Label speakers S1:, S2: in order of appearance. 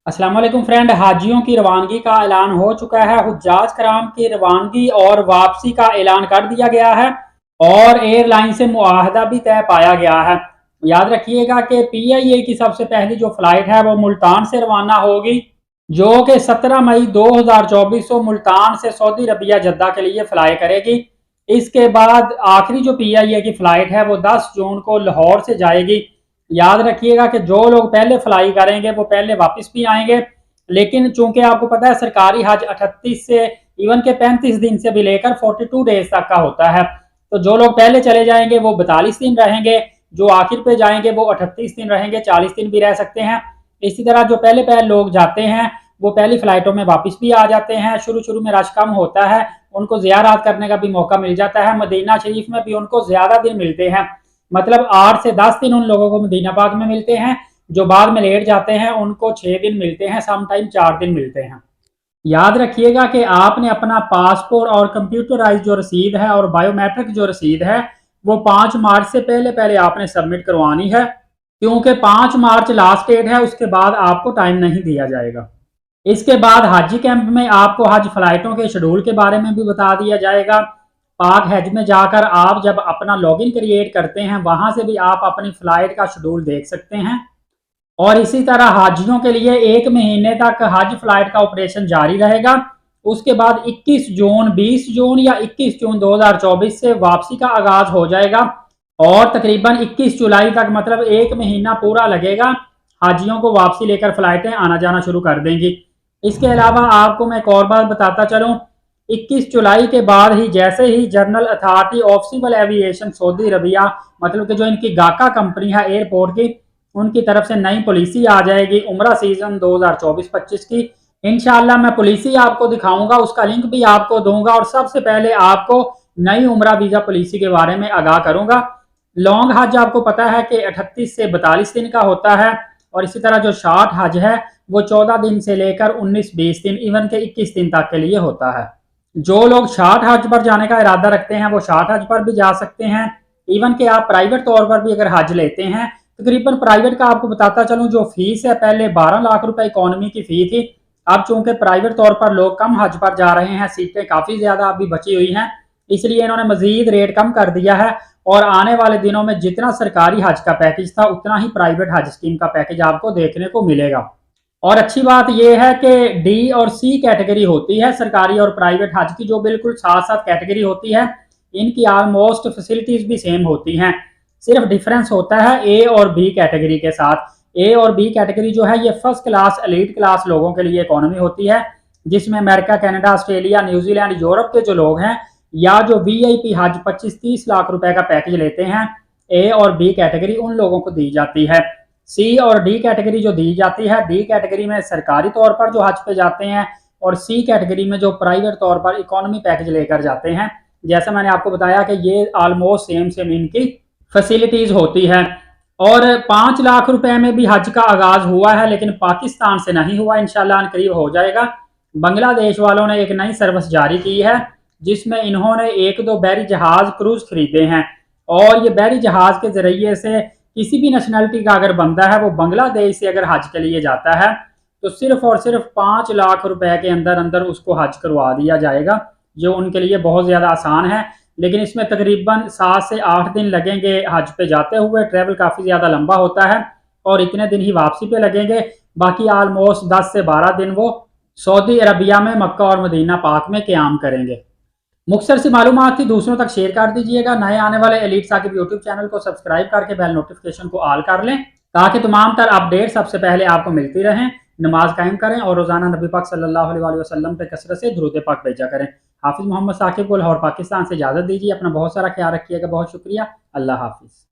S1: अस्सलाम वालेकुम फ्रेंड, हाजियों की रवानगी का ऐलान हो चुका है। हुज्जाज कराम की रवानगी और वापसी का ऐलान कर दिया गया है और एयरलाइन से मुआहदा भी तय पाया गया है। याद रखिएगा कि PIA की सबसे पहली जो फ्लाइट है वो मुल्तान से रवाना होगी, जो कि 17 मई 2024 को मुल्तान से सऊदी अरबिया जद्दा के लिए फ्लाई करेगी। इसके बाद आखिरी जो PIA की फ्लाइट है वो 10 जून को लाहौर से जाएगी। याद रखिएगा कि जो लोग पहले फ्लाई करेंगे वो पहले वापस भी आएंगे, लेकिन चूंकि आपको पता है सरकारी हज 38 से इवन के 35 दिन से भी लेकर 42 डेज तक का होता है। तो जो लोग पहले चले जाएंगे वो 42 दिन रहेंगे, जो आखिर पे जाएंगे वो 38 दिन रहेंगे, 40 दिन भी रह सकते हैं। इसी तरह जो पहले पहले लोग जाते हैं वो पहली फ्लाइटों में वापस भी आ जाते हैं। शुरू शुरू में रश कम होता है, उनको ज़ियारत करने का भी मौका मिल जाता है। मदीना शरीफ में भी उनको ज़्यादा दिन मिलते हैं, मतलब 8 से 10 दिन उन लोगों को मदीना पाक में मिलते हैं। जो बाद में लेट जाते हैं उनको 6 दिन मिलते हैं, सम टाइम 4 दिन मिलते हैं। याद रखिएगा कि आपने अपना पासपोर्ट और कंप्यूटराइज जो रसीद है और बायोमेट्रिक जो रसीद है वो 5 मार्च से पहले पहले आपने सबमिट करवानी है, क्योंकि 5 मार्च लास्ट डेट है, उसके बाद आपको टाइम नहीं दिया जाएगा। इसके बाद हाजी कैंप में आपको हज फ्लाइटों के शेड्यूल के बारे में भी बता दिया जाएगा। पाक हज में जाकर आप जब अपना लॉगिन क्रिएट करते हैं वहां से भी आप अपनी फ्लाइट का शेड्यूल देख सकते हैं। और इसी तरह हाजियों के लिए 1 महीने तक हज फ्लाइट का ऑपरेशन जारी रहेगा। उसके बाद 21 जून, 20 जून या 21 जून 2024 से वापसी का आगाज हो जाएगा और तकरीबन 21 जुलाई तक, मतलब 1 महीना पूरा लगेगा, हाजियों को वापसी लेकर फ्लाइटें आना जाना शुरू कर देंगी। इसके अलावा आपको मैं एक और बात बताता चलूं, 21 जुलाई के बाद ही जैसे ही General Authority of Civil Aviation Saudi Arabia, मतलब कि जो इनकी गाका कंपनी है एयरपोर्ट की, उनकी तरफ से नई पॉलिसी आ जाएगी उम्रा सीजन 2024-25 की। इंशाल्लाह मैं पॉलिसी आपको दिखाऊंगा, उसका लिंक भी आपको दूंगा और सबसे पहले आपको नई उम्रा वीजा पॉलिसी के बारे में आगाह करूंगा। लॉन्ग हज आपको पता है कि 38 से 42 दिन का होता है और इसी तरह जो शॉर्ट हज है वो 14 दिन से लेकर 19-20 दिन, इवन के 21 दिन तक के लिए होता है। जो लोग शॉर्ट हज पर जाने का इरादा रखते हैं वो शॉर्ट हज पर भी जा सकते हैं। इवन के आप प्राइवेट तौर पर भी अगर हज लेते हैं, तकरीबन प्राइवेट का आपको बताता चलूं, जो फीस है पहले 12 लाख रुपए इकोनॉमी की फी थी। अब चूंकि प्राइवेट तौर पर लोग कम हज पर जा रहे हैं, सीटें काफी ज्यादा अभी बची हुई हैं, इसलिए इन्होंने मजीद रेट कम कर दिया है और आने वाले दिनों में जितना सरकारी हज का पैकेज था उतना ही प्राइवेट हज स्कीम का पैकेज आपको देखने को मिलेगा। और अच्छी बात यह है कि D और C कैटेगरी होती है सरकारी और प्राइवेट हज की, जो बिल्कुल साथ साथ कैटेगरी होती है। इनकी ऑलमोस्ट फैसिलिटीज भी सेम होती हैं, सिर्फ डिफरेंस होता है A और B कैटेगरी के साथ। A और B कैटेगरी जो है ये फर्स्ट क्लास एलीट क्लास लोगों के लिए इकोनॉमी होती है, जिसमें America, Canada, Australia, New Zealand, Europe के जो लोग हैं या जो VIP हज 25-30 लाख रुपए का पैकेज लेते हैं, A और B कैटेगरी उन लोगों को दी जाती है। C और D कैटेगरी जो दी जाती है, D कैटेगरी में सरकारी तौर पर जो हज पे जाते हैं और C कैटेगरी में जो प्राइवेट तौर पर इकोनॉमी पैकेज लेकर जाते हैं। जैसे मैंने आपको बताया कि ये ऑलमोस्ट सेम इनकी फैसिलिटीज होती है। और 5 लाख रुपए में भी हज का आगाज हुआ है, लेकिन पाकिस्तान से नहीं हुआ, इंशाल्लाह करीब हो जाएगा। बांग्लादेश वालों ने एक नई सर्विस जारी की है जिसमें इन्होंने 1-2 बहरी जहाज क्रूज खरीदे हैं और ये बहरी जहाज के जरिए से किसी भी नेशनलिटी का अगर बंदा है वो बांग्लादेश से अगर हज के लिए जाता है तो सिर्फ और सिर्फ 5 लाख रुपए के अंदर अंदर उसको हज करवा दिया जाएगा, जो उनके लिए बहुत ज़्यादा आसान है। लेकिन इसमें तकरीबन 7 से 8 दिन लगेंगे हज पे जाते हुए, ट्रैवल काफ़ी ज़्यादा लंबा होता है और इतने दिन ही वापसी पे लगेंगे। बाकी आलमोस्ट 10 से 12 दिन वो सऊदी अरबिया में मक्का और मदीना पाक में क़याम करेंगे। मुख्तसर सी मालूमात थी, दूसरों तक शेयर कर दीजिएगा। नए आने वाले एलीट साकिब यूट्यूब चैनल को सब्सक्राइब करके बेल नोटिफिकेशन को ऑल कर लें ताकि तमाम तर अपडेट सबसे पहले आपको मिलती रहें। नमाज कायम करें और रोजाना नबी पाक सल्लल्लाहु अलैहि वसल्लम पे कसरत से दुरूद पाक भेजा करें। हाफिज मोहम्मद साकिब को लाहौर पाकिस्तान से इजाजत दीजिए। अपना बहुत सारा ख्याल रखिएगा। बहुत शुक्रिया। अल्लाह हाफिज।